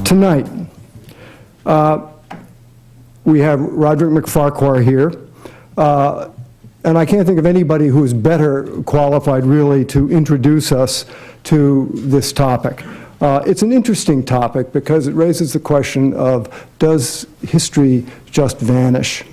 Tonight, we have Roderick MacFarquhar here, and I can't think of anybody who is better qualified really to introduce us to this topic. It's an interesting topic because it raises the question of, does history just vanish?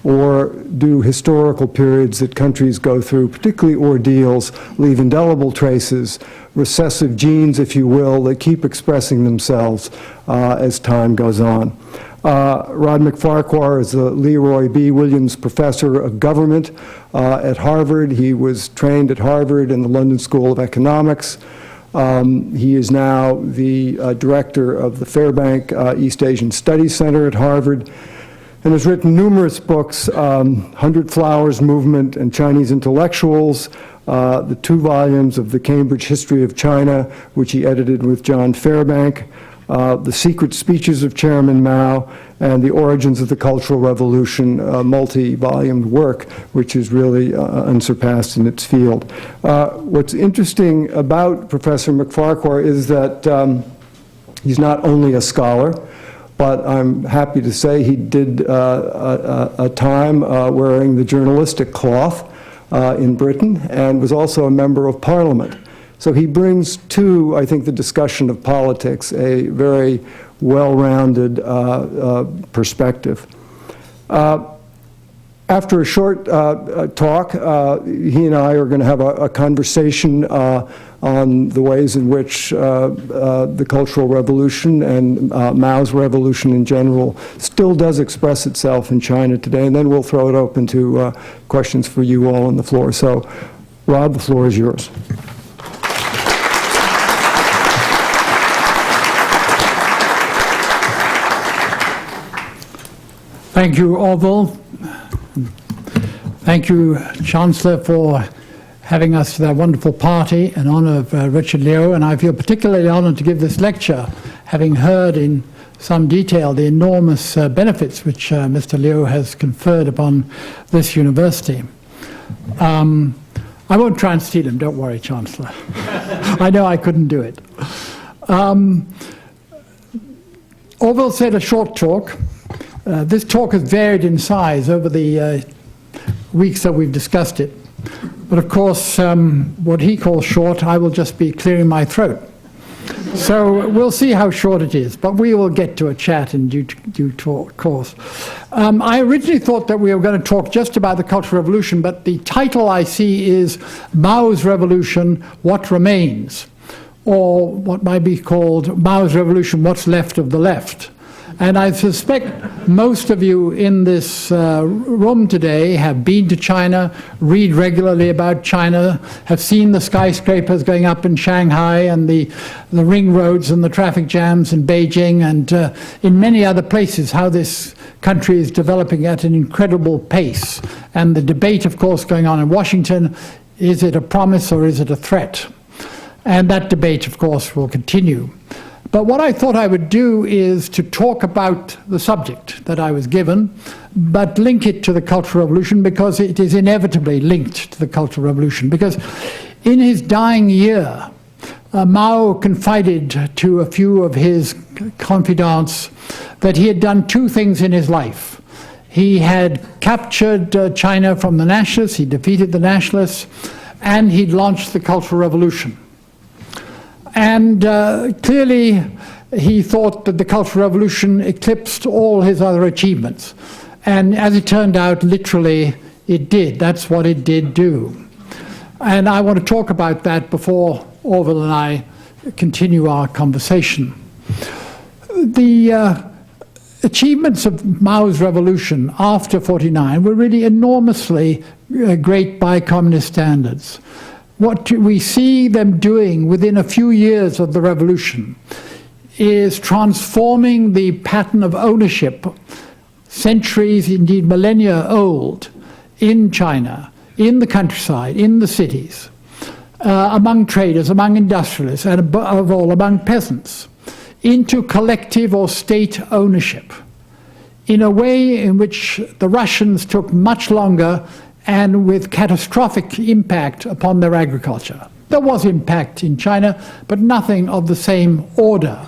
Or do historical periods that countries go through, particularly ordeals, leave indelible traces, recessive genes, if you will, that keep expressing themselves as time goes on? Rod MacFarquhar is the Leroy B. Williams Professor of Government at Harvard. He was trained at Harvard and the London School of Economics. He is now the director of the Fairbank East Asian Studies Center at Harvard, and has written numerous books, 100 Flowers Movement and Chinese Intellectuals, the 2 volumes of the Cambridge History of China, which he edited with John Fairbank, The Secret Speeches of Chairman Mao, and The Origins of the Cultural Revolution, a multi-volumed work, which is really unsurpassed in its field. What's interesting about Professor MacFarquhar is that he's not only a scholar, but I'm happy to say he did a time wearing the journalistic cloth in Britain and was also a member of Parliament. So he brings to, I think, the discussion of politics a very well-rounded perspective. After a short talk, he and I are going to have a conversation on the ways in which the Cultural Revolution and Mao's revolution in general still does express itself in China today, and then we'll throw it open to questions for you all on the floor. So, Rod, the floor is yours. Thank you, Orville. Thank you, Chancellor, for having us to that wonderful party in honor of Richard Liu, and I feel particularly honored to give this lecture, having heard in some detail the enormous benefits which Mr. Liu has conferred upon this university. I won't try and steal him, don't worry, Chancellor. I know I couldn't do it. Orville said a short talk. This talk has varied in size over the weeks that we've discussed it. But of course, what he calls short, I will just be clearing my throat. So we'll see how short it is, but we will get to a chat in due course. I originally thought that we were going to talk just about the Cultural Revolution, but the title I see is Mao's Revolution, What Remains? Or what might be called Mao's Revolution, What's Left of the Left? And I suspect most of you in this room today have been to China, read regularly about China, have seen the skyscrapers going up in Shanghai and the ring roads and the traffic jams in Beijing and in many other places, how this country is developing at an incredible pace. And the debate, of course, going on in Washington, is it a promise or is it a threat? And that debate, of course, will continue. But what I thought I would do is to talk about the subject that I was given, but link it to the Cultural Revolution because it is inevitably linked to the Cultural Revolution. Because in his dying year, Mao confided to a few of his confidants that he had done 2 things in his life. He had captured China from the nationalists, he defeated the nationalists, and he'd launched the Cultural Revolution. And clearly, he thought that the Cultural Revolution eclipsed all his other achievements. And as it turned out, literally, it did. That's what it did do. And I want to talk about that before Orville and I continue our conversation. The achievements of Mao's revolution after '49 were really enormously great by communist standards. What we see them doing within a few years of the revolution is transforming the pattern of ownership, centuries, indeed millennia old, in China, in the countryside, in the cities, among traders, among industrialists, and above all among peasants, into collective or state ownership, in a way in which the Russians took much longer and with catastrophic impact upon their agriculture. There was impact in China, but nothing of the same order.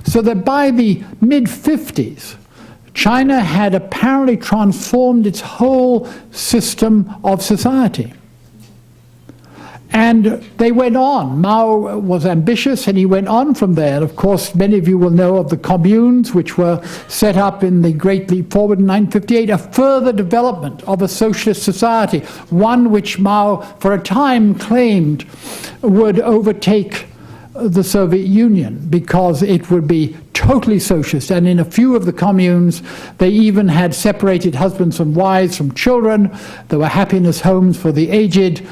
So that by the mid-50s, China had apparently transformed its whole system of society. And they went on. Mao was ambitious, and he went on from there. And of course, many of you will know of the communes, which were set up in the Great Leap Forward in 1958, a further development of a socialist society, one which Mao, for a time, claimed would overtake the Soviet Union because it would be totally socialist. And in a few of the communes, they even had separated husbands and wives from children. There were happiness homes for the aged.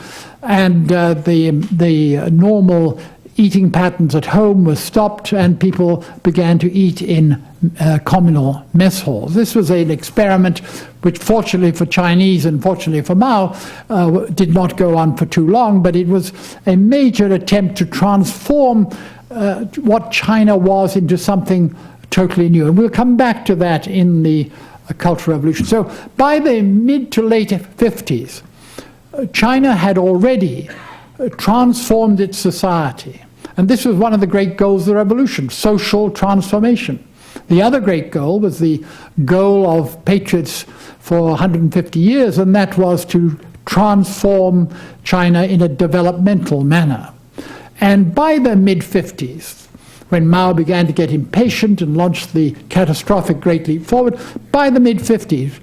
And the normal eating patterns at home were stopped, and people began to eat in communal mess halls. This was an experiment which, fortunately for Chinese and fortunately for Mao, did not go on for too long, but it was a major attempt to transform what China was into something totally new. And we'll come back to that in the Cultural Revolution. So by the mid to late 50s, China had already transformed its society. And this was one of the great goals of the revolution, social transformation. The other great goal was the goal of patriots for 150 years, and that was to transform China in a developmental manner. And by the mid-50s, when Mao began to get impatient and launched the catastrophic Great Leap Forward, by the mid-50s,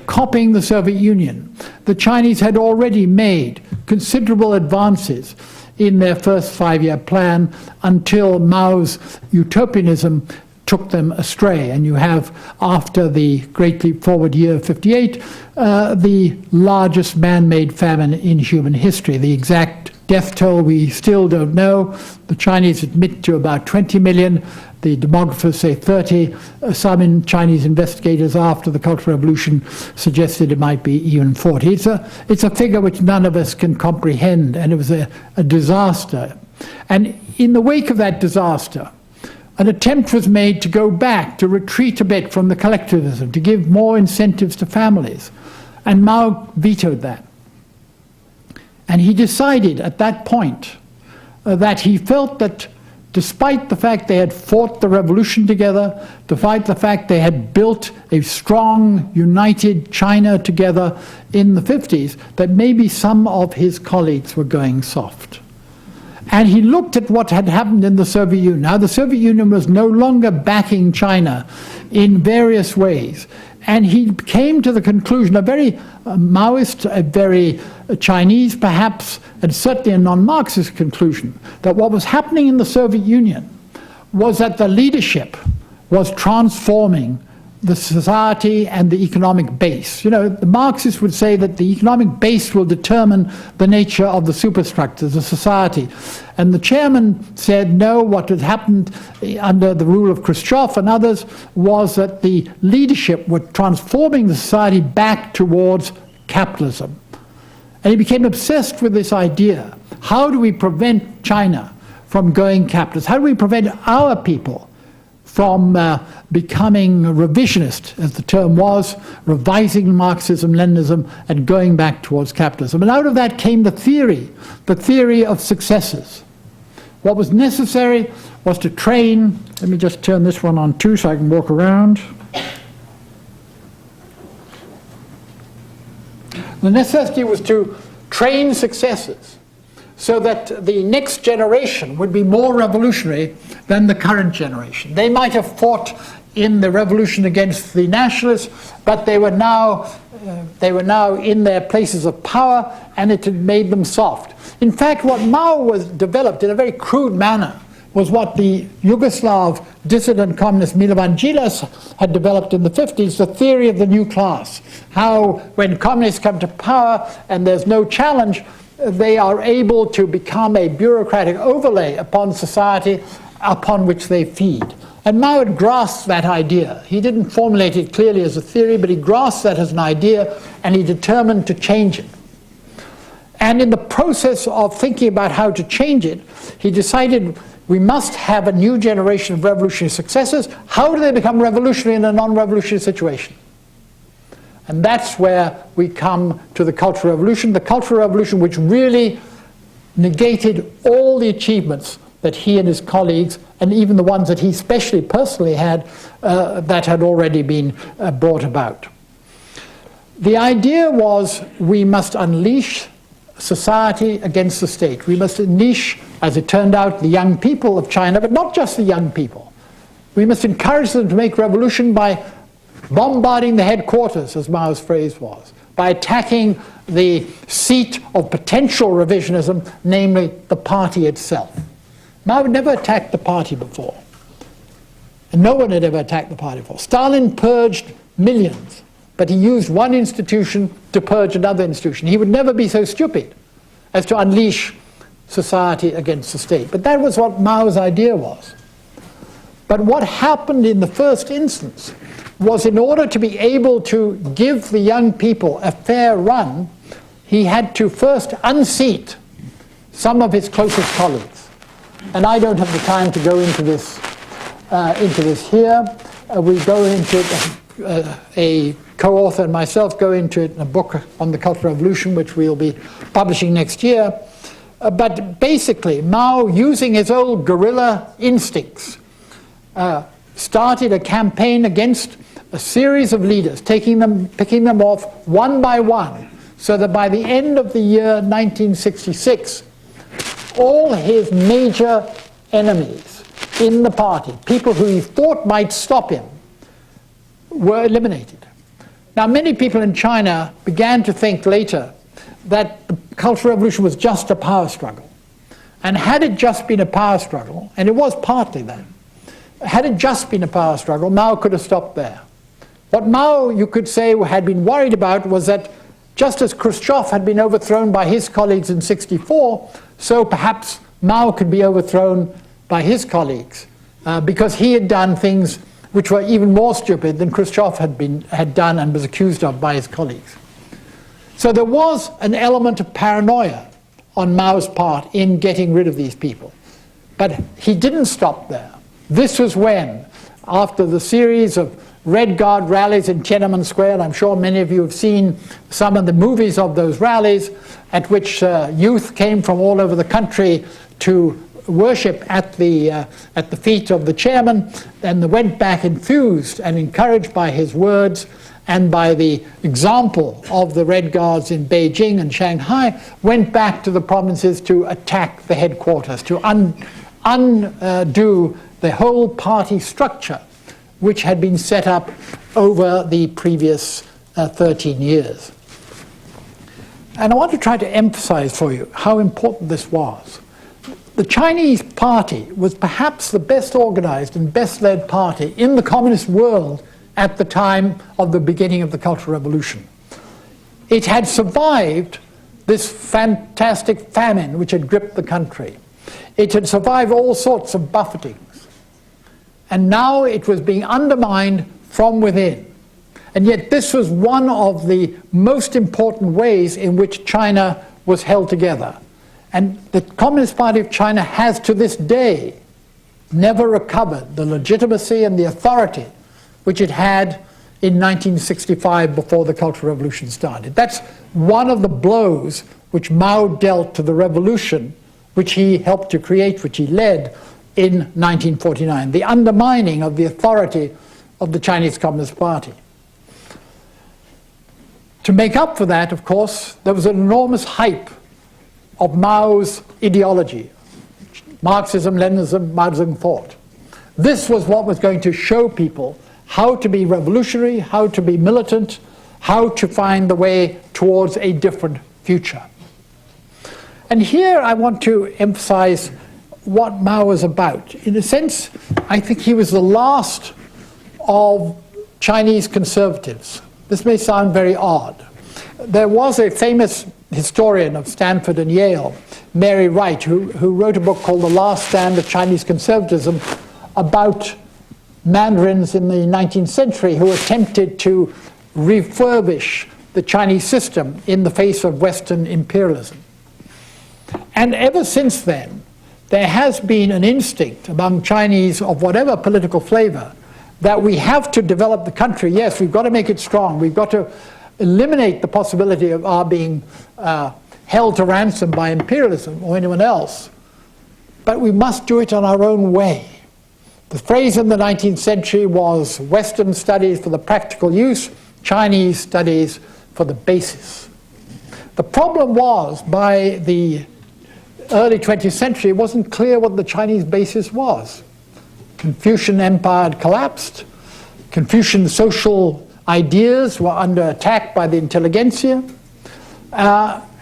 copying the Soviet Union, the Chinese had already made considerable advances in their first five-year plan until Mao's utopianism took them astray. And you have, after the Great Leap Forward year of 58, the largest man-made famine in human history. The exact death toll we still don't know. The Chinese admit to about 20 million. The demographers say 30. Some Chinese investigators after the Cultural Revolution suggested it might be even 40. It's a figure which none of us can comprehend, and it was a disaster. And in the wake of that disaster, an attempt was made to go back, to retreat a bit from the collectivism, to give more incentives to families. And Mao vetoed that. And he decided at that point that he felt that despite the fact they had fought the revolution together, despite the fact they had built a strong, united China together in the 50s, that maybe some of his colleagues were going soft. And he looked at what had happened in the Soviet Union. Now, the Soviet Union was no longer backing China in various ways. And he came to the conclusion, a very Maoist, a very Chinese perhaps, and certainly a non-Marxist conclusion, that what was happening in the Soviet Union was that the leadership was transforming the society and the economic base. You know, the Marxists would say that the economic base will determine the nature of the superstructures, the society. And the chairman said, no, what had happened under the rule of Khrushchev and others was that the leadership were transforming the society back towards capitalism. And he became obsessed with this idea. How do we prevent China from going capitalist? How do we prevent our people from becoming revisionist, as the term was, revising Marxism, Leninism, and going back towards capitalism? And out of that came the theory of successors. What was necessary was to train, let me just turn this one on too so I can walk around. The necessity was to train successors so that the next generation would be more revolutionary than the current generation. They might have fought in the revolution against the nationalists, but they were now in their places of power, and it had made them soft. In fact, what Mao was developed in a very crude manner was what the Yugoslav dissident communist Milovan Djilas had developed in the 50s, the theory of the new class. How when communists come to power and there's no challenge, they are able to become a bureaucratic overlay upon society upon which they feed. And Mao had grasped that idea. He didn't formulate it clearly as a theory, but he grasped that as an idea, and he determined to change it. And in the process of thinking about how to change it, he decided we must have a new generation of revolutionary successors. How do they become revolutionary in a non-revolutionary situation? And that's where we come to the Cultural Revolution which really negated all the achievements that he and his colleagues, and even the ones that he especially personally had, that had already been brought about. The idea was we must unleash society against the state. We must unleash, as it turned out, the young people of China, but not just the young people. We must encourage them to make revolution by bombarding the headquarters, as Mao's phrase was, by attacking the seat of potential revisionism, namely the party itself. Mao had never attacked the party before. And no one had ever attacked the party before. Stalin purged millions, but he used one institution to purge another institution. He would never be so stupid as to unleash society against the state. But that was what Mao's idea was. But what happened in the first instance was, in order to be able to give the young people a fair run, he had to first unseat some of his closest colleagues. And I don't have the time to go into this here. We go into it, a co-author and myself go into it in a book on the Cultural Revolution, which we'll be publishing next year. But basically, Mao, using his old guerrilla instincts, started a campaign against a series of leaders, picking them off one by one, so that by the end of the year 1966, all his major enemies in the party, people who he thought might stop him, were eliminated. Now, many people in China began to think later that the Cultural Revolution was just a power struggle. And had it just been a power struggle, and it was partly that, had it just been a power struggle, Mao could have stopped there. What Mao, you could say, had been worried about was that just as Khrushchev had been overthrown by his colleagues in —64, so perhaps Mao could be overthrown by his colleagues because he had done things which were even more stupid than Khrushchev had done and was accused of by his colleagues. So there was an element of paranoia on Mao's part in getting rid of these people. But he didn't stop there. This was when, after the series of Red Guard rallies in Tiananmen Square, and I'm sure many of you have seen some of the movies of those rallies, at which youth came from all over the country to worship at the feet of the chairman, and they went back enthused and encouraged by his words and by the example of the Red Guards in Beijing and Shanghai, went back to the provinces to attack the headquarters, to undo the whole party structure which had been set up over the previous 13 years. And I want to try to emphasize for you how important this was. The Chinese party was perhaps the best organized and best led party in the communist world at the time of the beginning of the Cultural Revolution. It had survived this fantastic famine which had gripped the country. It had survived all sorts of buffetings. And now it was being undermined from within. And yet this was one of the most important ways in which China was held together. And the Communist Party of China has to this day never recovered the legitimacy and the authority which it had in 1965 before the Cultural Revolution started. That's one of the blows which Mao dealt to the revolution which he helped to create, which he led in 1949, the undermining of the authority of the Chinese Communist Party. To make up for that, of course, there was an enormous hype of Mao's ideology, Marxism, Leninism, Mao Zedong thought. This was what was going to show people how to be revolutionary, how to be militant, how to find the way towards a different future. And here I want to emphasize what Mao was about. In a sense, I think he was the last of Chinese conservatives. This may sound very odd. There was a famous historian of Stanford and Yale, Mary Wright, who wrote a book called The Last Stand of Chinese Conservatism about mandarins in the 19th century who attempted to refurbish the Chinese system in the face of Western imperialism. And ever since then, there has been an instinct among Chinese of whatever political flavor that we have to develop the country. Yes, we've got to make it strong. We've got to eliminate the possibility of our being held to ransom by imperialism or anyone else, but we must do it on our own way. The phrase in the 19th century was Western studies for the practical use, Chinese studies for the basis. The problem was, by the early 20th century, it wasn't clear what the Chinese basis was. Confucian empire had collapsed. Confucian social ideas were under attack by the intelligentsia.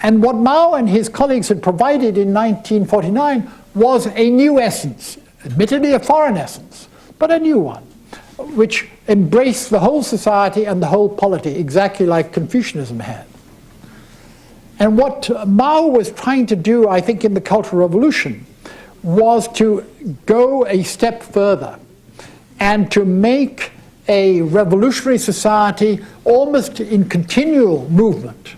And what Mao and his colleagues had provided in 1949 was a new essence, admittedly a foreign essence, but a new one, which embraced the whole society and the whole polity, exactly like Confucianism had. And what Mao was trying to do, I think, in the Cultural Revolution was to go a step further and to make a revolutionary society almost in continual movement,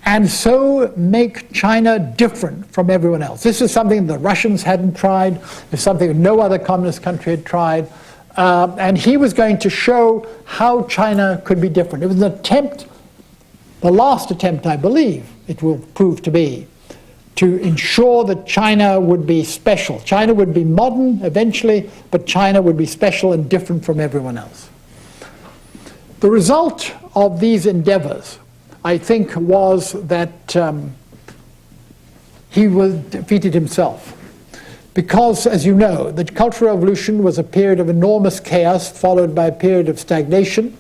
and so make China different from everyone else. This is something the Russians hadn't tried. It's something no other communist country had tried. And he was going to show how China could be different. It was an attempt, the last attempt, I believe, it will prove to be, to ensure that China would be special. China would be modern eventually, but China would be special and different from everyone else. The result of these endeavors, I think, was that he was defeated himself. Because, as you know, the Cultural Revolution was a period of enormous chaos, followed by a period of stagnation,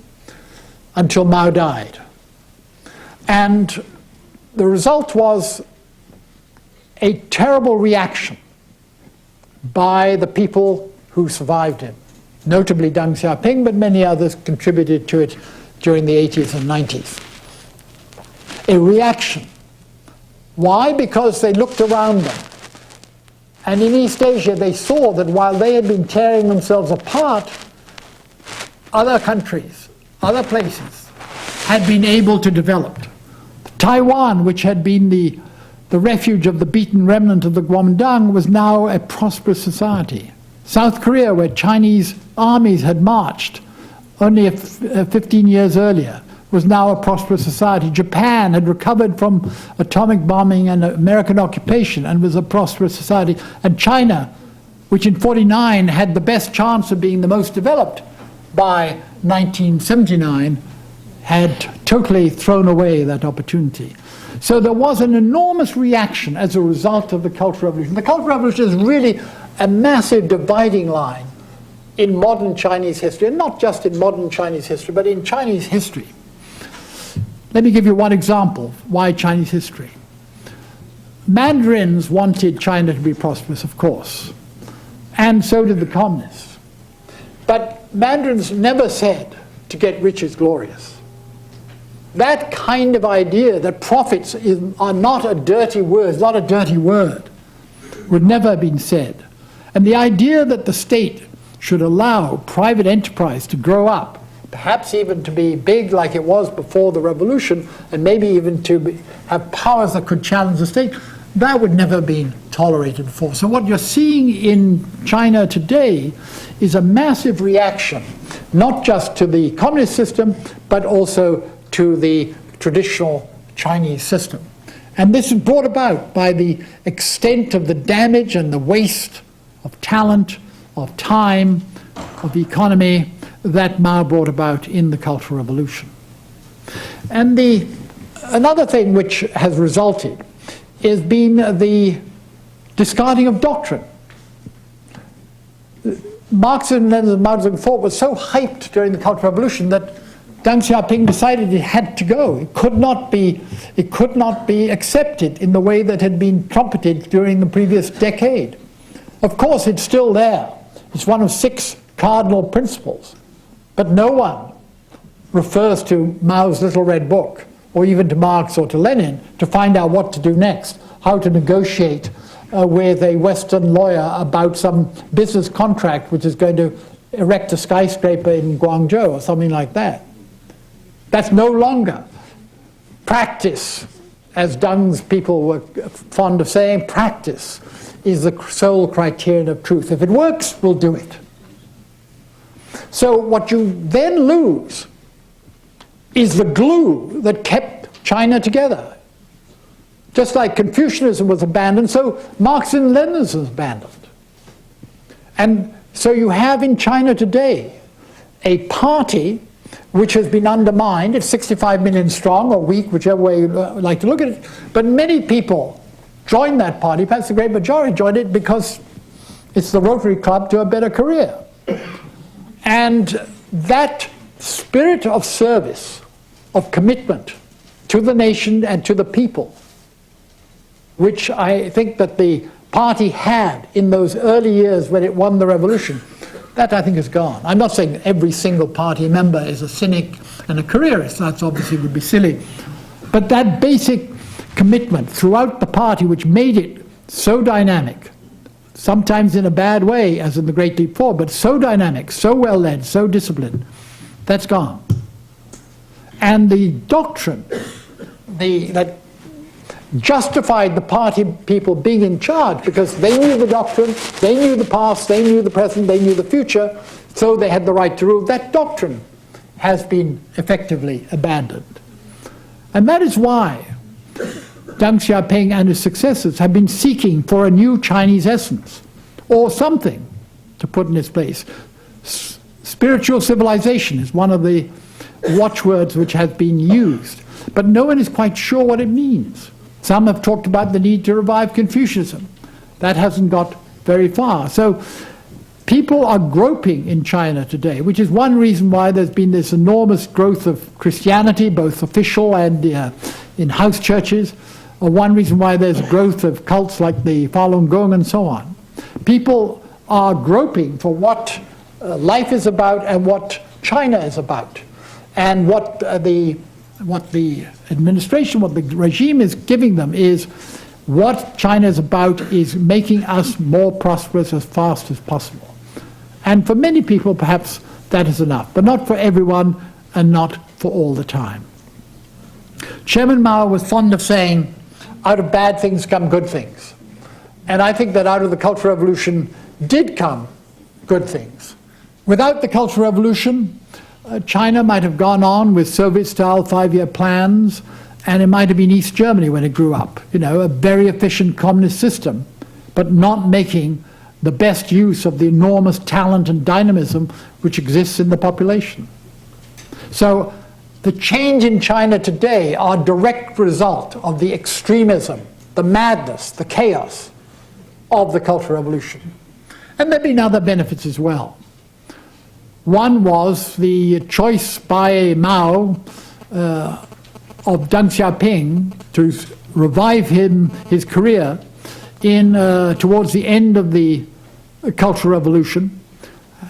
until Mao died. And the result was a terrible reaction by the people who survived him, notably Deng Xiaoping, but many others contributed to it during the 80s and 90s. A reaction. Why? Because they looked around them. And in East Asia, they saw that while they had been tearing themselves apart, other countries, other places, had been able to develop. Taiwan, which had been the refuge of the beaten remnant of the Kuomintang, was now a prosperous society. South Korea, where Chinese armies had marched only 15 years earlier, was now a prosperous society. Japan had recovered from atomic bombing and American occupation and was a prosperous society. And China, which in 1949 had the best chance of being the most developed, by 1979 had totally thrown away that opportunity. So there was an enormous reaction as a result of the Cultural Revolution. The Cultural Revolution is really a massive dividing line in modern Chinese history, and not just in modern Chinese history, but in Chinese history. Let me give you one example. Why Chinese history? Mandarins wanted China to be prosperous, of course, and so did the communists. But Mandarins never said to get rich is glorious. That kind of idea that profits are not a dirty word, not a dirty word, would never have been said. And the idea that the state should allow private enterprise to grow up, perhaps even to be big like it was before the revolution, and maybe even to have powers that could challenge the state, that would never have been tolerated before. So what you're seeing in China today is a massive reaction, not just to the communist system, but also to the traditional Chinese system. And this is brought about by the extent of the damage and the waste of talent, of time, of the economy that Mao brought about in the Cultural Revolution. And another thing which has resulted has been the discarding of doctrine. Marxism and Mao Zedong thought was so hyped during the Cultural Revolution that Deng Xiaoping decided it had to go. It could not be accepted in the way that had been trumpeted during the previous decade. Of course, it's still there. It's one of 6 cardinal principles. But no one refers to Mao's Little Red Book, or even to Marx or to Lenin, to find out what to do next, how to negotiate with a Western lawyer about some business contract which is going to erect a skyscraper in Guangzhou or something like that. That's no longer practice, as Deng's people were fond of saying. Practice is the sole criterion of truth. If it works, we'll do it. So what you then lose is the glue that kept China together. Just like Confucianism was abandoned, so Marxism and Leninism was abandoned. And so you have in China today a party which has been undermined. It's 65 million strong or weak, whichever way you like to look at it. But many people joined that party, perhaps the great majority joined it because it's the Rotary Club to a better career. And that spirit of service, of commitment to the nation and to the people, which I think that the party had in those early years when it won the revolution, that I think is gone. I'm not saying every single party member is a cynic and a careerist. That obviously would be silly. But that basic commitment throughout the party, which made it so dynamic, sometimes in a bad way, as in the Great Leap Forward, but so dynamic, so well led, so disciplined, that's gone. And the doctrine that justified the party people being in charge, because they knew the doctrine, they knew the past, they knew the present, they knew the future, so they had the right to rule. That doctrine has been effectively abandoned. And that is why Deng Xiaoping and his successors have been seeking for a new Chinese essence, or something to put in its place. Spiritual civilization is one of the watchwords which has been used, but no one is quite sure what it means. Some have talked about the need to revive Confucianism. That hasn't got very far. So people are groping in China today, which is one reason why there's been this enormous growth of Christianity, both official and in house churches, or one reason why there's growth of cults like the Falun Gong and so on. People are groping for what life is about and what China is about, and what the administration, what the regime is giving them is what China is about is making us more prosperous as fast as possible. And for many people, perhaps that is enough, but not for everyone and not for all the time. Chairman Mao was fond of saying, out of bad things come good things. And I think that out of the Cultural Revolution did come good things. Without the Cultural Revolution, China might have gone on with Soviet-style 5-year plans, and it might have been East Germany when it grew up. You know, a very efficient communist system, but not making the best use of the enormous talent and dynamism which exists in the population. So the change in China today are a direct result of the extremism, the madness, the chaos of the Cultural Revolution. And there have been other benefits as well. One was the choice by Mao of Deng Xiaoping to revive his career towards the end of the Cultural Revolution,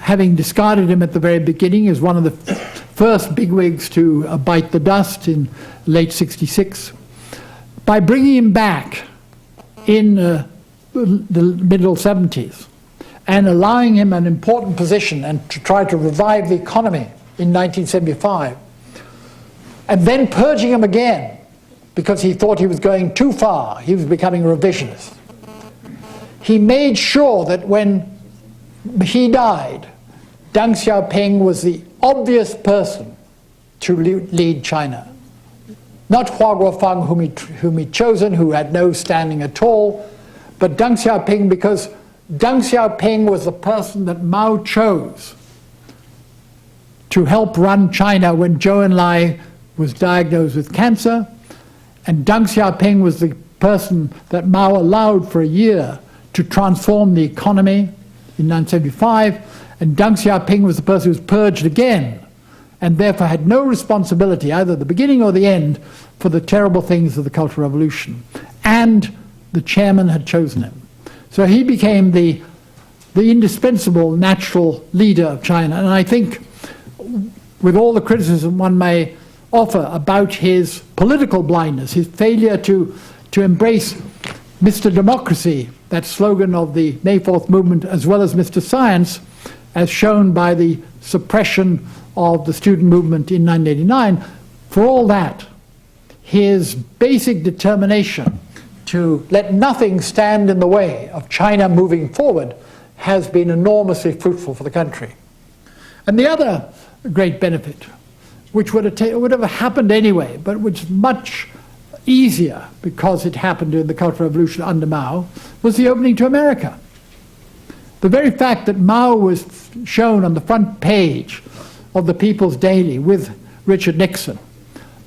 having discarded him at the very beginning as one of the first bigwigs to bite the dust in late '66, by bringing him back in the middle '70s and allowing him an important position and to try to revive the economy in 1975, and then purging him again because he thought he was going too far, he was becoming revisionist. He made sure that when he died, Deng Xiaoping was the obvious person to lead China. Not Hua Guofeng, whom he'd chosen, who had no standing at all, but Deng Xiaoping, because Deng Xiaoping was the person that Mao chose to help run China when Zhou Enlai was diagnosed with cancer, and Deng Xiaoping was the person that Mao allowed for a year to transform the economy in 1975, and Deng Xiaoping was the person who was purged again, and therefore had no responsibility, either the beginning or the end, for the terrible things of the Cultural Revolution. And the chairman had chosen him. So he became the indispensable natural leader of China. And I think, with all the criticism one may offer about his political blindness, his failure to embrace Mr. Democracy, that slogan of the May 4th movement, as well as Mr. Science, as shown by the suppression of the student movement in 1989, for all that, his basic determination to let nothing stand in the way of China moving forward has been enormously fruitful for the country. And the other great benefit, which would have happened anyway, but which is much easier because it happened during the Cultural Revolution under Mao was the opening to America. The very fact that Mao was shown on the front page of the People's Daily with Richard Nixon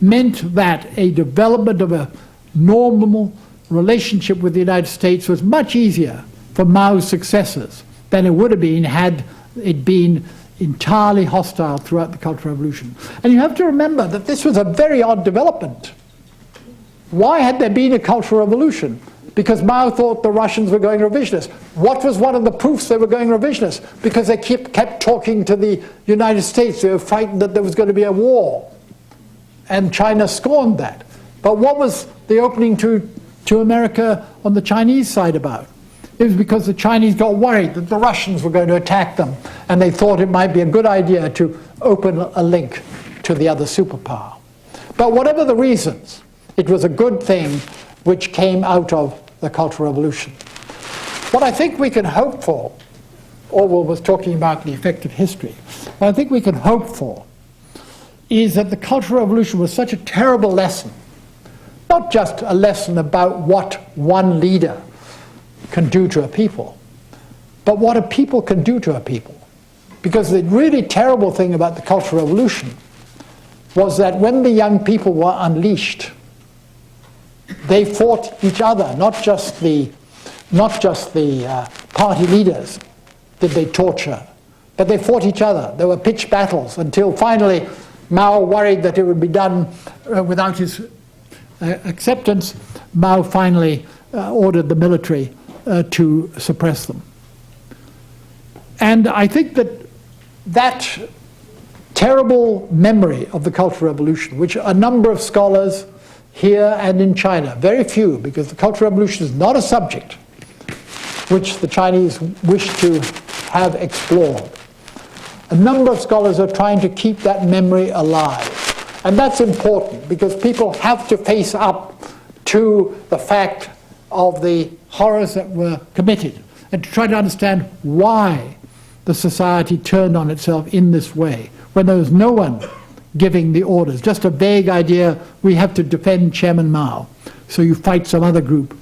meant that a development of a normal relationship with the United States was much easier for Mao's successors than it would have been had it been entirely hostile throughout the Cultural Revolution. And you have to remember that this was a very odd development. Why had there been a Cultural Revolution? Because Mao thought the Russians were going revisionist. What was one of the proofs they were going revisionist? Because they kept talking to the United States. They were frightened that there was going to be a war. And China scorned that. But what was the opening to America on the Chinese side about? It was because the Chinese got worried that the Russians were going to attack them, and they thought it might be a good idea to open a link to the other superpower. But whatever the reasons, it was a good thing which came out of the Cultural Revolution. What I think we can hope for, Orville was talking about the effect of history, what I think we can hope for is that the Cultural Revolution was such a terrible lesson, not just a lesson about what one leader can do to a people, but what a people can do to a people. Because the really terrible thing about the Cultural Revolution was that when the young people were unleashed, they fought each other, not just the party leaders did they torture, but they fought each other. There were pitched battles until finally Mao, worried that it would be done without his acceptance, Mao finally ordered the military to suppress them. And I think that terrible memory of the Cultural Revolution, which a number of scholars here and in China, very few, because the Cultural Revolution is not a subject which the Chinese wish to have explored. A number of scholars are trying to keep that memory alive. And that's important because people have to face up to the fact of the horrors that were committed and to try to understand why the society turned on itself in this way when there was no one giving the orders, just a vague idea, we have to defend Chairman Mao. So you fight some other group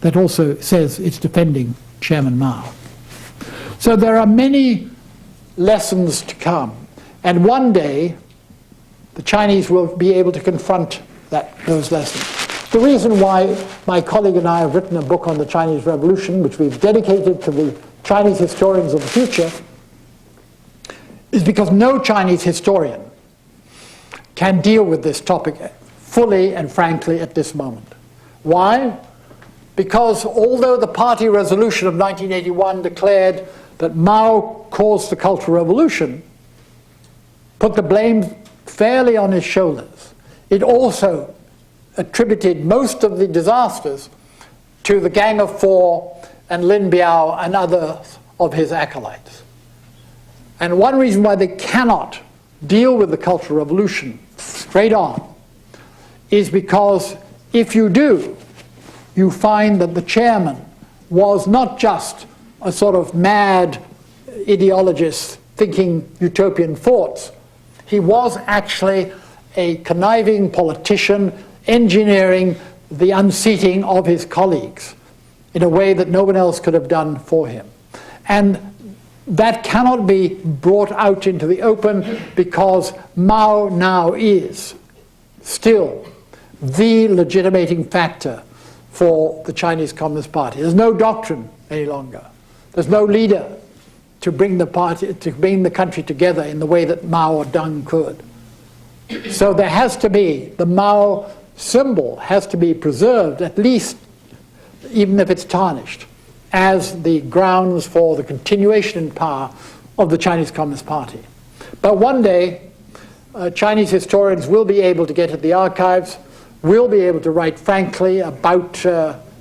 that also says it's defending Chairman Mao. So there are many lessons to come, and one day the Chinese will be able to confront those lessons. The reason why my colleague and I have written a book on the Chinese Revolution, which we've dedicated to the Chinese historians of the future, is because no Chinese historian can deal with this topic fully and frankly at this moment. Why? Because although the party resolution of 1981 declared that Mao caused the Cultural Revolution, put the blame fairly on his shoulders, it also attributed most of the disasters to the Gang of Four and Lin Biao and others of his acolytes. And one reason why they cannot deal with the Cultural Revolution straight on is because if you do, you find that the chairman was not just a sort of mad ideologist thinking utopian thoughts. He was actually a conniving politician engineering the unseating of his colleagues in a way that no one else could have done for him. And that cannot be brought out into the open because Mao now is still the legitimating factor for the Chinese Communist Party. There's no doctrine any longer. There's no leader to bring the country together in the way that Mao or Deng could. So there has to be, the Mao symbol has to be preserved, at least, even if it's tarnished, as the grounds for the continuation in power of the Chinese Communist Party. But one day, Chinese historians will be able to get at the archives, will be able to write frankly about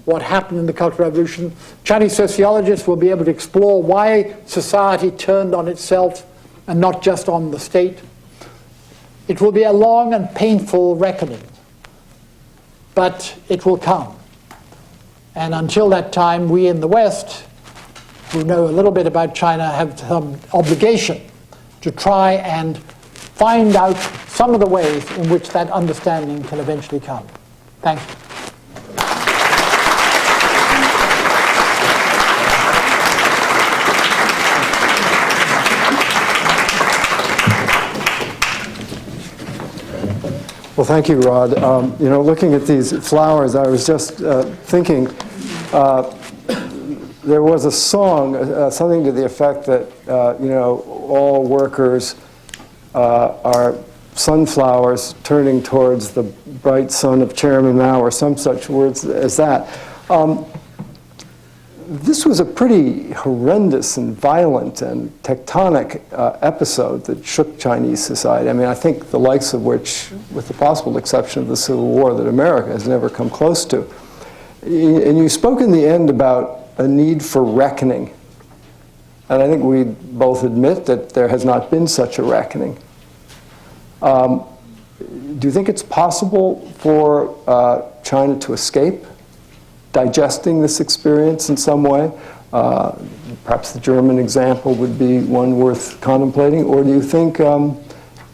what happened in the Cultural Revolution. Chinese sociologists will be able to explore why society turned on itself and not just on the state. It will be a long and painful reckoning, but it will come. And until that time, we in the West, who know a little bit about China, have some obligation to try and find out some of the ways in which that understanding can eventually come. Thank you. Well, thank you, Rod. You know, looking at these flowers, I was just thinking there was a song, something to the effect that, you know, all workers are sunflowers turning towards the bright sun of Chairman Mao, or some such words as that. This was a pretty horrendous and violent and tectonic episode that shook Chinese society. I mean, I think the likes of which, with the possible exception of the Civil War, that America has never come close to. And you spoke in the end about a need for reckoning. And I think we both admit that there has not been such a reckoning. Do you think it's possible for China to escape digesting this experience in some way? Perhaps the German example would be one worth contemplating, or do you think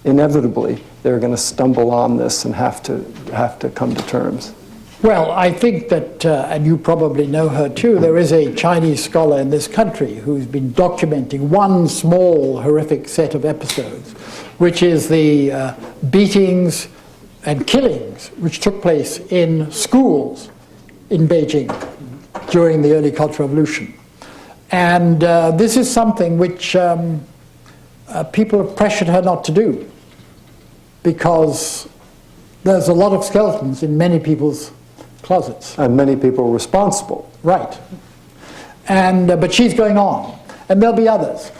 inevitably they're going to stumble on this and have to come to terms? Well, I think that, and you probably know her too, there is a Chinese scholar in this country who's been documenting one small horrific set of episodes, which is the beatings and killings which took place in schools in Beijing during the early Cultural Revolution. And this is something which people have pressured her not to do, because there's a lot of skeletons in many people's closets. And many people responsible. Right. And, but she's going on, and there'll be others.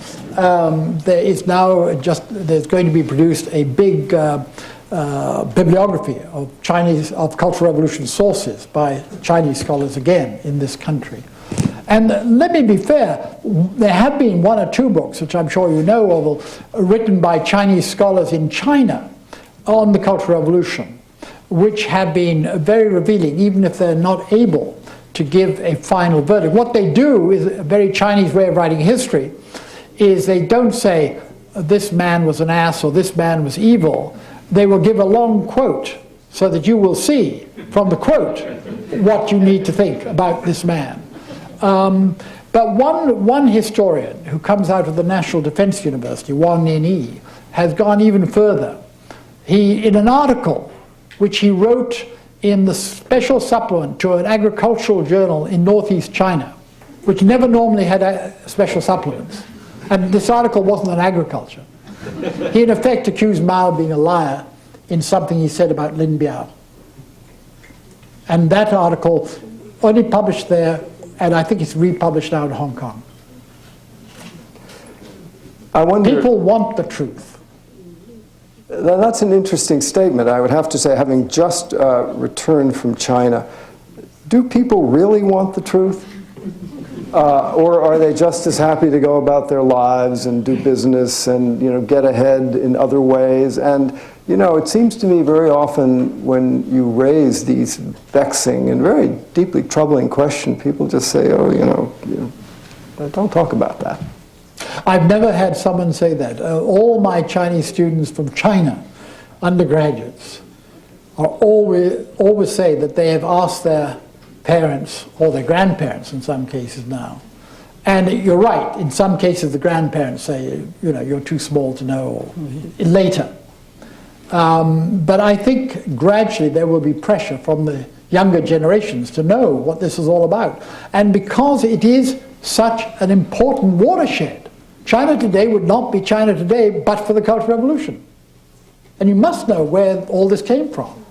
There is now there's going to be produced a big bibliography of Cultural Revolution sources by Chinese scholars again in this country. And let me be fair, there have been one or two books, which I'm sure you know, Orville, written by Chinese scholars in China on the Cultural Revolution, which have been very revealing, even if they're not able to give a final verdict. What they do is a very Chinese way of writing history, is they don't say, this man was an ass or this man was evil. They will give a long quote so that you will see from the quote what you need to think about this man. But one historian who comes out of the National Defense University, Wang Ninyi, has gone even further. He, in an article which he wrote in the special supplement to an agricultural journal in northeast China, which never normally had special supplements, and this article wasn't on agriculture, he in effect accused Mao of being a liar in something he said about Lin Biao. And that article only published there, and I think it's republished now in Hong Kong. I wonder, people want the truth. That's an interesting statement. I would have to say, having just returned from China, do people really want the truth? Or are they just as happy to go about their lives and do business and, you know, get ahead in other ways? And, you know, it seems to me very often when you raise these vexing and very deeply troubling questions, people just say, oh, you know, don't talk about that. I've never had someone say that. All my Chinese students from China, undergraduates, are always say that they have asked their parents, or their grandparents in some cases now. And you're right, in some cases the grandparents say, you know, you're too small to know, or later. But I think gradually there will be pressure from the younger generations to know what this is all about. And because it is such an important watershed, China today would not be China today but for the Cultural Revolution. And you must know where all this came from.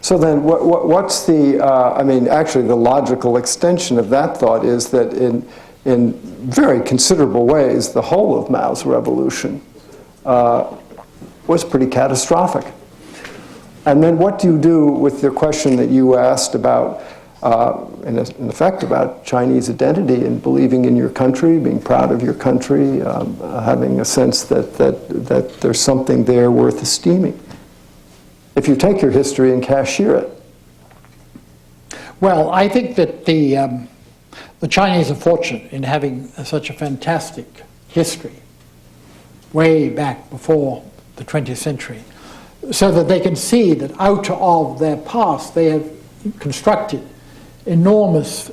So then what's the, I mean, actually the logical extension of that thought is that in very considerable ways, the whole of Mao's revolution was pretty catastrophic. And then what do you do with the question that you asked about, in effect, about Chinese identity and believing in your country, being proud of your country, having a sense that there's something there worth esteeming? If you take your history and cashier it? Well, I think that the Chinese are fortunate in having such a fantastic history way back before the 20th century. so that they can see that out of their past they have constructed enormous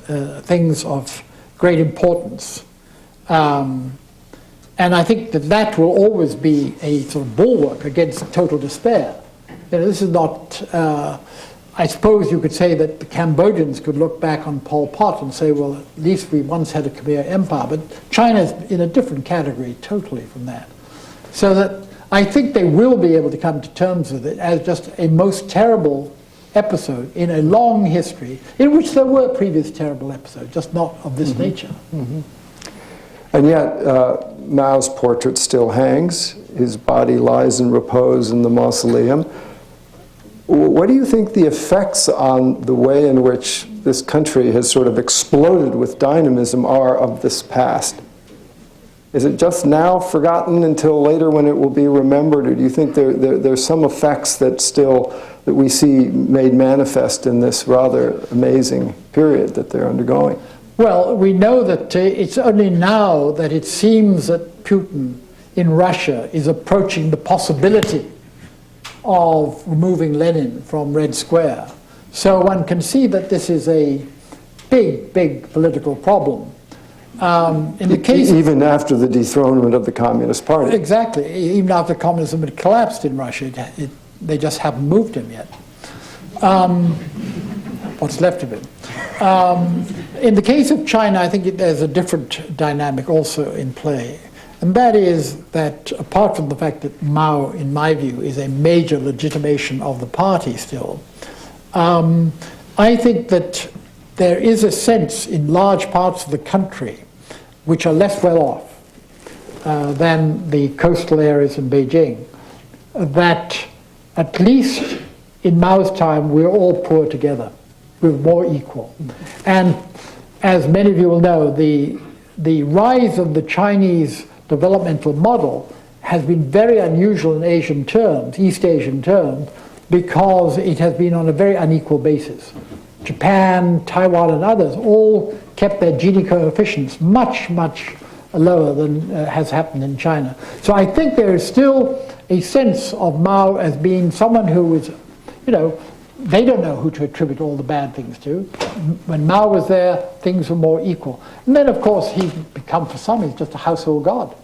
things of great importance. And I think that that will always be a sort of bulwark against total despair. You know, this is not, I suppose you could say that the Cambodians could look back on Pol Pot and say, well, at least we once had a Khmer empire, but China's in a different category totally from that. So that I think they will be able to come to terms with it as just a most terrible episode in a long history in which there were previous terrible episodes, just not of this nature. And yet, Mao's portrait still hangs. His body lies in repose in the mausoleum. What do you think the effects on the way in which this country has sort of exploded with dynamism are of this past? Is it just now forgotten until later when it will be remembered, or do you think there's some effects that we see made manifest in this rather amazing period that they're undergoing? Well, we know that it's only now that it seems that Putin in Russia is approaching the possibility of removing Lenin from Red Square. So one can see that this is a big, big political problem. In the case even after the dethronement of the Communist Party. Exactly. Even after communism had collapsed in Russia, they just haven't moved him yet. What's left of him. In the case of China, I think there's a different dynamic also in play. And that is that apart from the fact that Mao, in my view, is a major legitimation of the party still, I think that there is a sense in large parts of the country which are less well off than the coastal areas in Beijing, that at least in Mao's time we're all poor together. We're more equal. And as many of you will know, the rise of the Chinese developmental model has been very unusual in Asian terms, East Asian terms, because it has been on a very unequal basis. Japan, Taiwan, and others all kept their Gini coefficients much, much lower than has happened in China. So I think there is still a sense of Mao as being someone who is, you know, they don't know who to attribute all the bad things to. When Mao was there, things were more equal. And then, of course, he's become, for some, he's just a household god.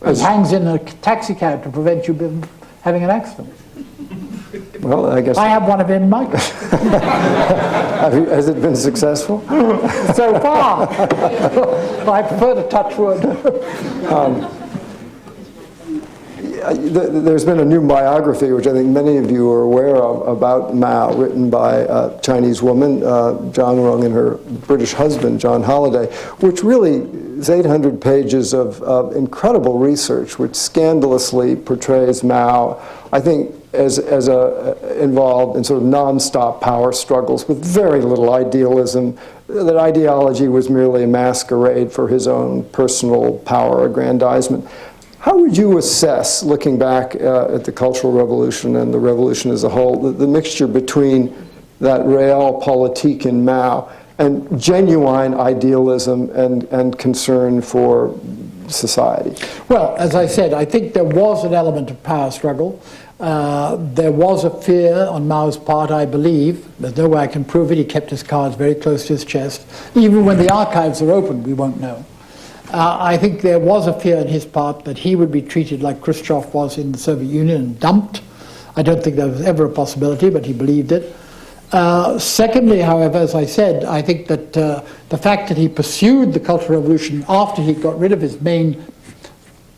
He hangs in a taxi cab to prevent you from having an accident. Well, I guess... I have one of him, Mike. Has it been successful? So far. I prefer to touch wood. There's been a new biography, which I think many of you are aware of, about Mao, written by a Chinese woman, Zhang Rong, and her British husband, John Holliday, which really is 800 pages of incredible research, which scandalously portrays Mao, I think, as involved in sort of non-stop power struggles with very little idealism, that ideology was merely a masquerade for his own personal power aggrandizement. How would you assess, looking back at the Cultural Revolution and the revolution as a whole, the mixture between that realpolitik in Mao and genuine idealism and concern for society? Well, as I said, I think there was an element of power struggle. There was a fear on Mao's part, I believe. There's no way I can prove it. He kept his cards very close to his chest. Even when the archives are open, we won't know. I think there was a fear on his part that he would be treated like Khrushchev was in the Soviet Union and dumped. I don't think that was ever a possibility, but he believed it. Secondly, however, as I said, I think that the fact that he pursued the Cultural Revolution after he got rid of his main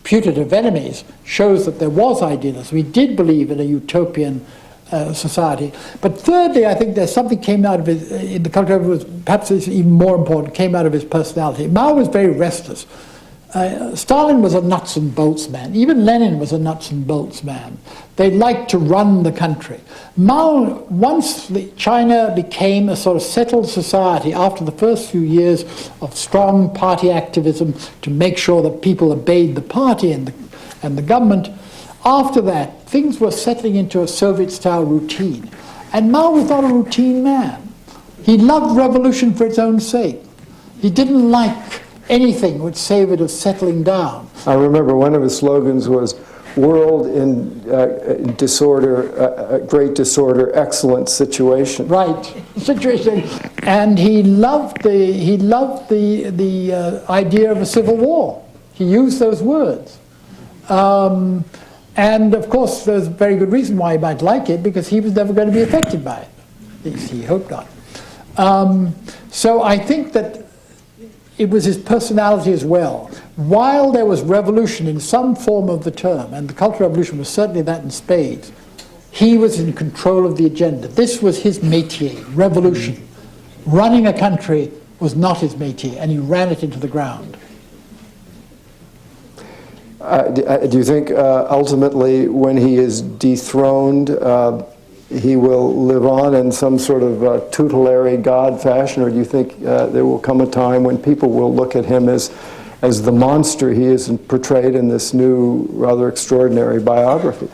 putative enemies shows that there was idealism. He did believe in a utopian society. But thirdly, I think there's something came out of his, in the Cultural Revolution, perhaps it's even more important, came out of his personality. Mao was very restless. Stalin was a nuts and bolts man. Even Lenin was a nuts and bolts man. They liked to run the country. Mao, once China became a sort of settled society after the first few years of strong party activism to make sure that people obeyed the party and the government, after that, things were settling into a Soviet-style routine. And Mao was not a routine man. He loved revolution for its own sake. He didn't like anything which savored of settling down. I remember one of his slogans was, world in disorder, great disorder, excellent situation. Right, situation, and he loved the idea of a civil war. He used those words, and of course, there's a very good reason why he might like it, because he was never going to be affected by it. At least he hoped not. So I think that it was his personality as well. While there was revolution in some form of the term, and the Cultural Revolution was certainly that in spades, he was in control of the agenda. This was his métier, revolution. Running a country was not his métier, and he ran it into the ground. Do you think ultimately when he is dethroned, he will live on in some sort of tutelary god fashion, or do you think there will come a time when people will look at him as the monster he is portrayed in this new, rather extraordinary biography?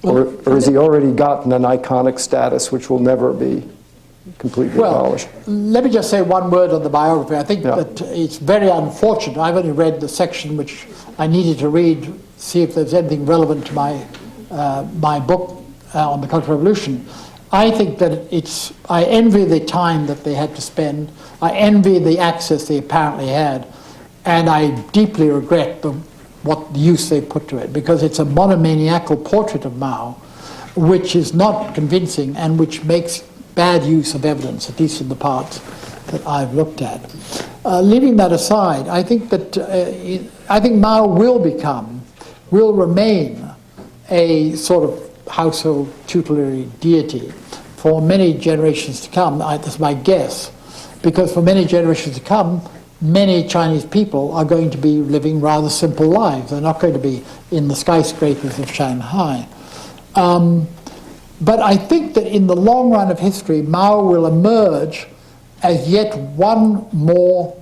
Or has he already gotten an iconic status which will never be completely abolished? Let me just say one word on the biography. I think that it's very unfortunate. I've only read the section which I needed to read, see if there's anything relevant to my book on the Cultural Revolution. I think that I envy the time that they had to spend. I envy the access they apparently had. And I deeply regret what use they put to it, because it's a monomaniacal portrait of Mao, which is not convincing and which makes bad use of evidence, at least in the parts that I've looked at. Leaving that aside, I think Mao will remain a sort of household tutelary deity for many generations to come. That's my guess, because for many generations to come, many Chinese people are going to be living rather simple lives. They're not going to be in the skyscrapers of Shanghai. But I think that in the long run of history, Mao will emerge as yet one more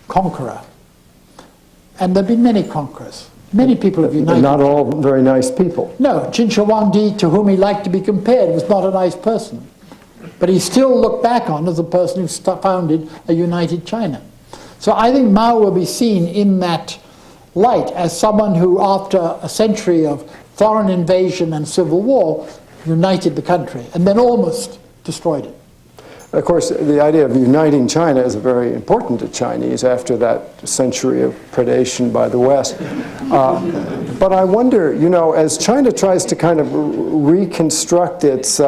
conqueror. And there have been many conquerors. Many people have united. Not all very nice people. No, Qin Shi Huangdi, to whom he liked to be compared, was not a nice person. But he still looked back on as a person who founded a united China. So I think Mao will be seen in that light as someone who, after a century of foreign invasion and civil war, united the country and then almost destroyed it. Of course, the idea of uniting China is very important to Chinese after that century of predation by the West. But I wonder, as China tries to kind of reconstruct its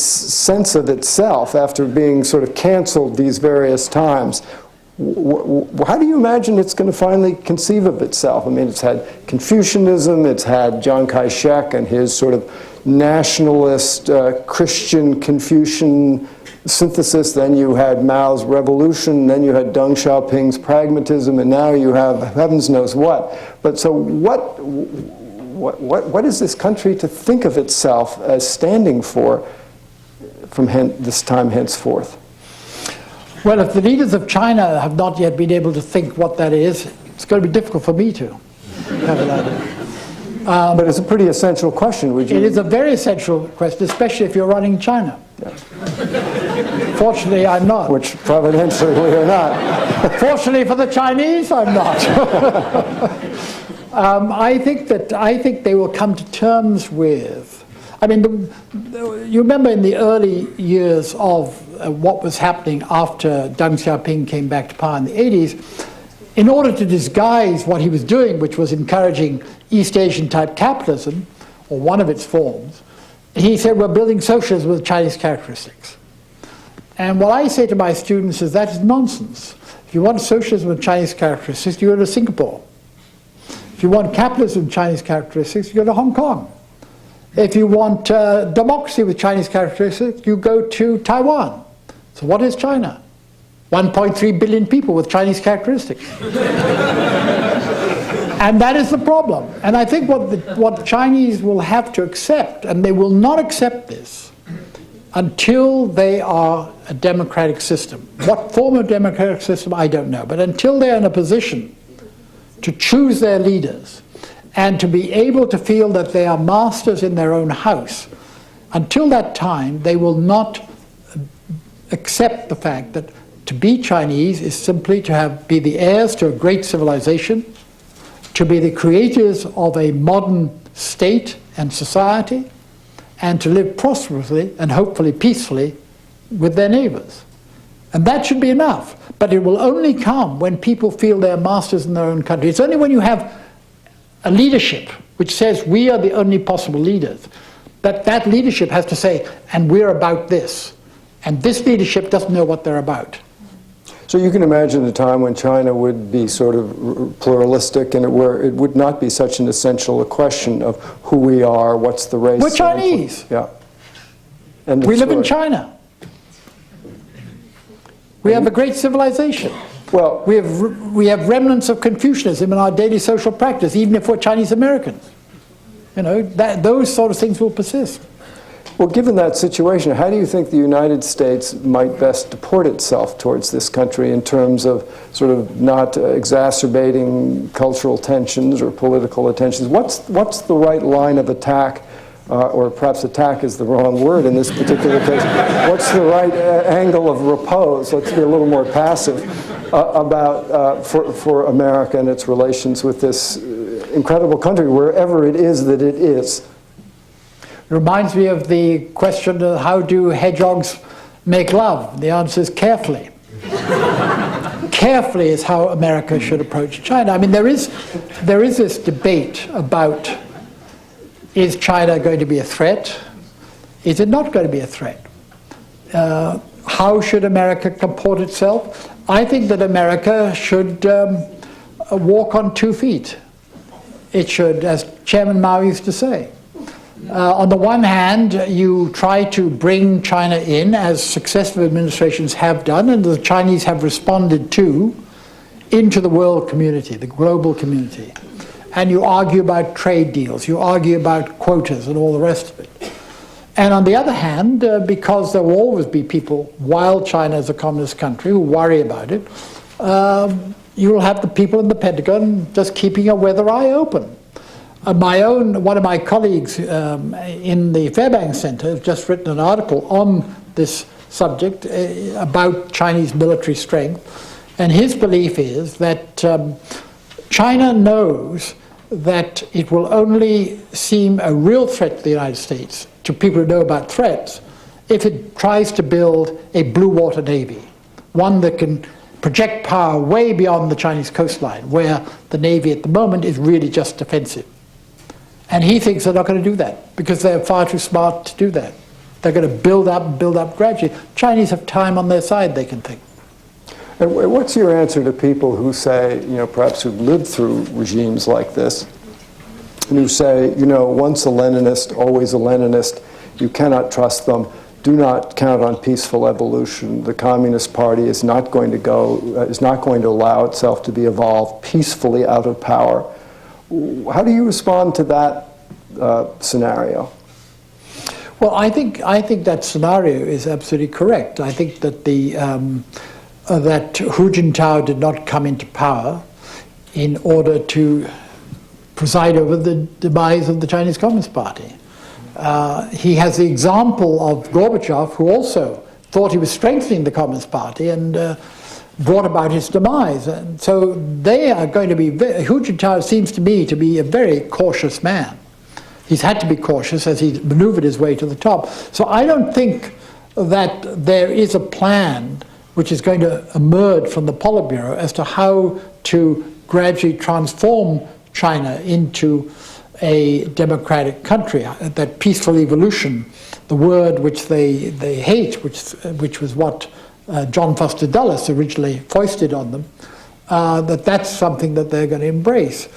sense of itself after being sort of canceled these various times, how do you imagine it's going to finally conceive of itself? I mean, it's had Confucianism, it's had Chiang Kai-shek and his sort of nationalist Christian Confucian synthesis, then you had Mao's revolution, then you had Deng Xiaoping's pragmatism, and now you have heavens knows what. But so what is this country to think of itself as standing for from this time henceforth? Well, if the leaders of China have not yet been able to think what that is, it's going to be difficult for me to have an idea. But it's a pretty essential question, would you? It is a very essential question, especially if you're running China. Yeah. Fortunately, I'm not. Which providentially we are not. Fortunately for the Chinese, I'm not. I think they will come to terms with. I mean, you remember in the early years of what was happening after Deng Xiaoping came back to power in the 80s, in order to disguise what he was doing, which was encouraging East Asian type capitalism, or one of its forms, he said, we're building socialism with Chinese characteristics. And what I say to my students is that is nonsense. If you want socialism with Chinese characteristics, you go to Singapore. If you want capitalism with Chinese characteristics, you go to Hong Kong. If you want democracy with Chinese characteristics, you go to Taiwan. So what is China? 1.3 billion people with Chinese characteristics. And that is the problem. And I think what the Chinese will have to accept, and they will not accept this until they are a democratic system. What form of democratic system, I don't know. But until they're in a position to choose their leaders and to be able to feel that they are masters in their own house, until that time, they will not accept the fact that to be Chinese is simply to be the heirs to a great civilization, to be the creators of a modern state and society, and to live prosperously and hopefully peacefully with their neighbors. And that should be enough. But it will only come when people feel they're masters in their own country. It's only when you have a leadership which says we are the only possible leaders, that that leadership has to say, and we're about this. And this leadership doesn't know what they're about. So you can imagine a time when China would be sort of pluralistic, and where it would not be such an essential a question of who we are, what's the race. We're Chinese. Yeah. And we live in China. We have a great civilization. Well, we have remnants of Confucianism in our daily social practice, even if we're Chinese Americans. You know, those sort of things will persist. Well, given that situation, how do you think the United States might best deport itself towards this country in terms of sort of not exacerbating cultural tensions or political tensions? What's the right line of attack, or perhaps attack is the wrong word in this particular case? What's the right angle of repose? Let's be a little more passive for America and its relations with this incredible country, wherever it is that it is. Reminds me of the question of how do hedgehogs make love? The answer is carefully. Carefully is how America should approach China. I mean, there is this debate about, is China going to be a threat? Is it not going to be a threat? How should America comport itself? I think that America should walk on 2 feet. It should, as Chairman Mao used to say. On the one hand, you try to bring China in, as successive administrations have done, and the Chinese have responded to, into the world community, the global community. And you argue about trade deals, you argue about quotas and all the rest of it. And on the other hand, because there will always be people, while China is a communist country, who worry about it, you will have the people in the Pentagon just keeping a weather eye open. One of my colleagues in the Fairbanks Center has just written an article on this subject about Chinese military strength, and his belief is that China knows that it will only seem a real threat to the United States, to people who know about threats, if it tries to build a blue water navy, one that can project power way beyond the Chinese coastline, where the Navy at the moment is really just defensive. And he thinks they're not going to do that, because they're far too smart to do that. They're going to build up gradually. Chinese have time on their side, they can think. And what's your answer to people who say, you know, perhaps who've lived through regimes like this, and who say, you know, once a Leninist, always a Leninist, you cannot trust them, do not count on peaceful evolution. The Communist Party is not going to allow itself to be evolved peacefully out of power. How do you respond to that scenario? Well, I think that scenario is absolutely correct. I think that that Hu Jintao did not come into power in order to preside over the demise of the Chinese Communist Party. He has the example of Gorbachev, who also thought he was strengthening the Communist Party and brought about his demise. And so they are going to be, Hu Jintao seems to me to be a very cautious man. He's had to be cautious as he's maneuvered his way to the top. So I don't think that there is a plan which is going to emerge from the Politburo as to how to gradually transform China into a democratic country. That peaceful evolution, the word which they hate, which was what John Foster Dulles originally foisted on them, that's something that they're going to embrace.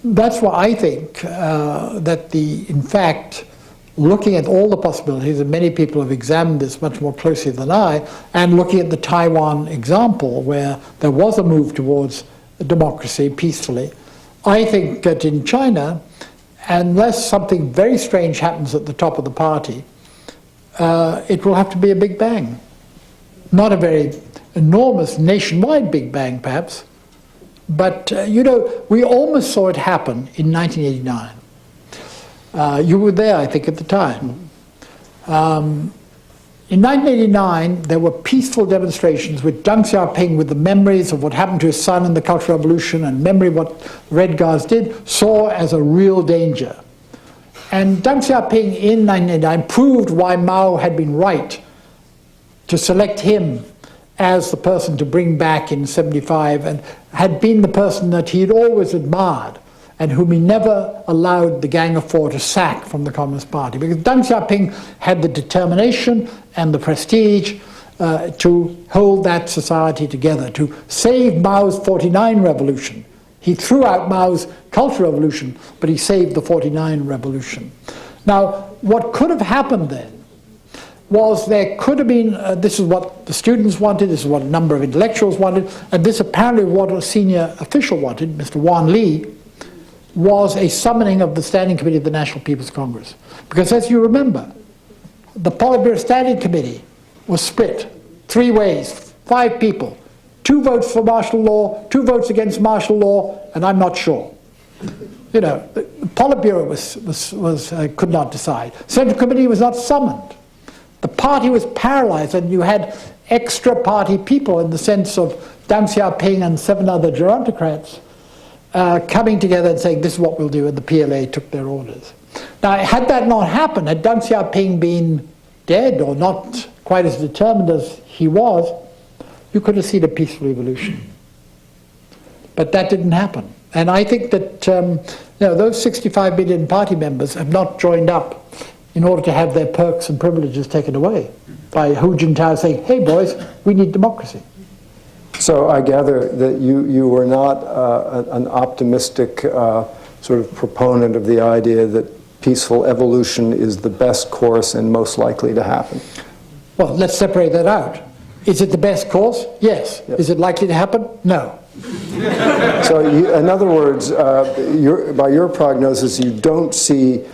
That's why I think that in fact, looking at all the possibilities, and many people have examined this much more closely than I, and looking at the Taiwan example where there was a move towards democracy peacefully, I think that in China, unless something very strange happens at the top of the party, it will have to be a big bang. Not a very enormous nationwide big bang, perhaps, but you know, we almost saw it happen in 1989. You were there, I think, at the time. In 1989, there were peaceful demonstrations with Deng Xiaoping, with the memories of what happened to his son in the Cultural Revolution and memory of what the Red Guards did, saw as a real danger. And Deng Xiaoping in 1989 proved why Mao had been right to select him as the person to bring back in 75, and had been the person that he had always admired and whom he never allowed the Gang of Four to sack from the Communist Party. Because Deng Xiaoping had the determination and the prestige to hold that society together, to save Mao's 49 revolution. He threw out Mao's Cultural Revolution, but he saved the 49 revolution. Now, what could have happened then was there could have been, this is what the students wanted, this is what a number of intellectuals wanted, and this apparently what a senior official wanted, Mr. Wan Li, was a summoning of the Standing Committee of the National People's Congress. Because as you remember, the Politburo Standing Committee was split 3 ways, 5 people, 2 votes for martial law, 2 votes against martial law, and I'm not sure. You know, the Politburo could not decide. Central Committee was not summoned. The party was paralyzed, and you had extra party people in the sense of Deng Xiaoping and 7 other gerontocrats coming together and saying, this is what we'll do, and the PLA took their orders. Now, had that not happened, had Deng Xiaoping been dead or not quite as determined as he was, you could have seen a peaceful evolution. But that didn't happen. And I think that those 65 million party members have not joined up in order to have their perks and privileges taken away by Hu Jintao saying, hey boys, we need democracy. So I gather that you were not an optimistic sort of proponent of the idea that peaceful evolution is the best course and most likely to happen. Well, let's separate that out. Is it the best course? Yes. Yep. Is it likely to happen? No. So in other words, by your prognosis, you don't see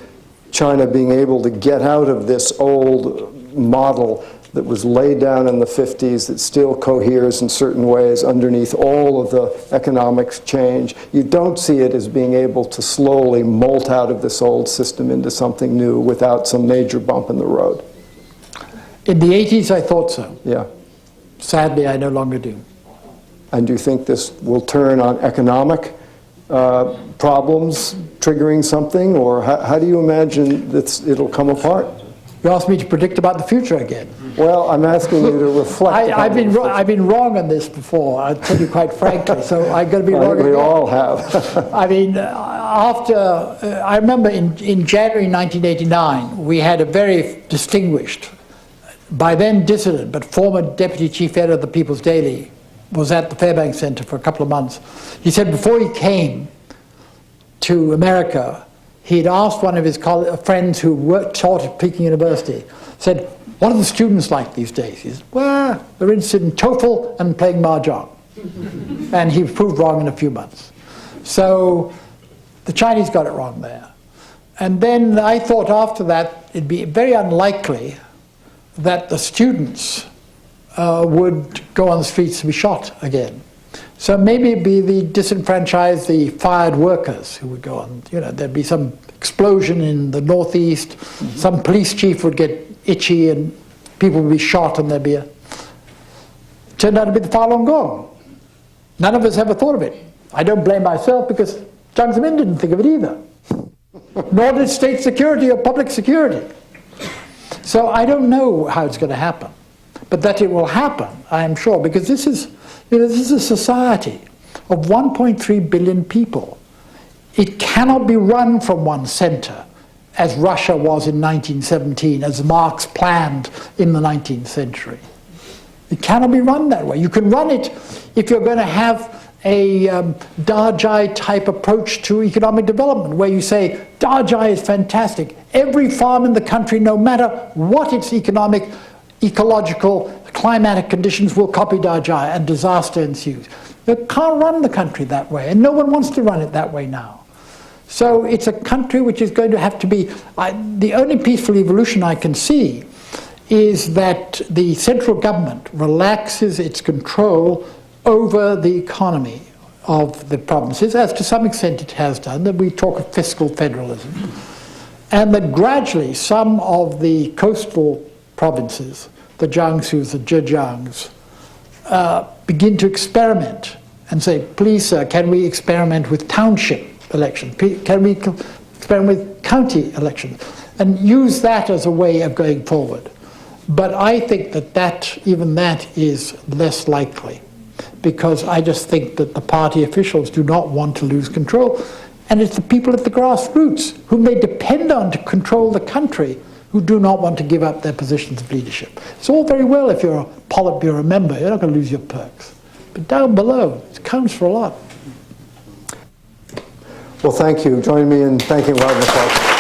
China being able to get out of this old model that was laid down in the 50s that still coheres in certain ways underneath all of the economic change. You don't see it as being able to slowly molt out of this old system into something new without some major bump in the road. In the 80s, I thought so. Yeah. Sadly, I no longer do. And do you think this will turn on economic problems triggering something, or how do you imagine that it'll come apart? You asked me to predict about the future again. Well, I'm asking you to reflect. I've been wrong on this before, I'll tell you quite frankly, so I'm going to be wrong again. We all have. I mean, I remember in January 1989, we had a very distinguished, by then dissident, but former deputy chief editor of the People's Daily, was at the Fairbanks Center for a couple of months. He said before he came to America, he'd asked one of his friends who taught at Peking University, said, what are the students like these days? He said, well, they're interested in TOEFL and playing mahjong. And he was proved wrong in a few months. So the Chinese got it wrong there. And then I thought after that it'd be very unlikely that the students would go on the streets to be shot again. So maybe it'd be the disenfranchised, the fired workers who would go on. You know, there'd be some explosion in the Northeast, some police chief would get itchy and people would be shot and there'd be a... Turned out to be the Falun Gong. None of us ever thought of it. I don't blame myself because Jiang Zemin didn't think of it either. Nor did state security or public security. So I don't know how it's going to happen. But that it will happen, I am sure, because this is a society of 1.3 billion people. It cannot be run from one center, as Russia was in 1917, as Marx planned in the 19th century. It cannot be run that way. You can run it if you're going to have a Dajai-type approach to economic development, where you say, Dajai is fantastic. Every farm in the country, no matter what its economic, ecological, climatic conditions, will copy Dajai, and disaster ensues. You can't run the country that way, and no one wants to run it that way now. So it's a country which is going to have to be... the only peaceful evolution I can see is that the central government relaxes its control over the economy of the provinces, as to some extent it has done, that we talk of fiscal federalism, and that gradually some of the coastal provinces the Jiangsus, the Zhejiangs, begin to experiment and say, please, sir, can we experiment with township elections? Can we experiment with county elections? And use that as a way of going forward. But I think that even that is less likely, because I just think that the party officials do not want to lose control. And it's the people at the grassroots, whom they depend on to control the country, who do not want to give up their positions of leadership. It's all very well if you're a Politburo member, you're not going to lose your perks. But down below, it counts for a lot. Well, thank you. Join me in thanking Roderick MacFarquhar.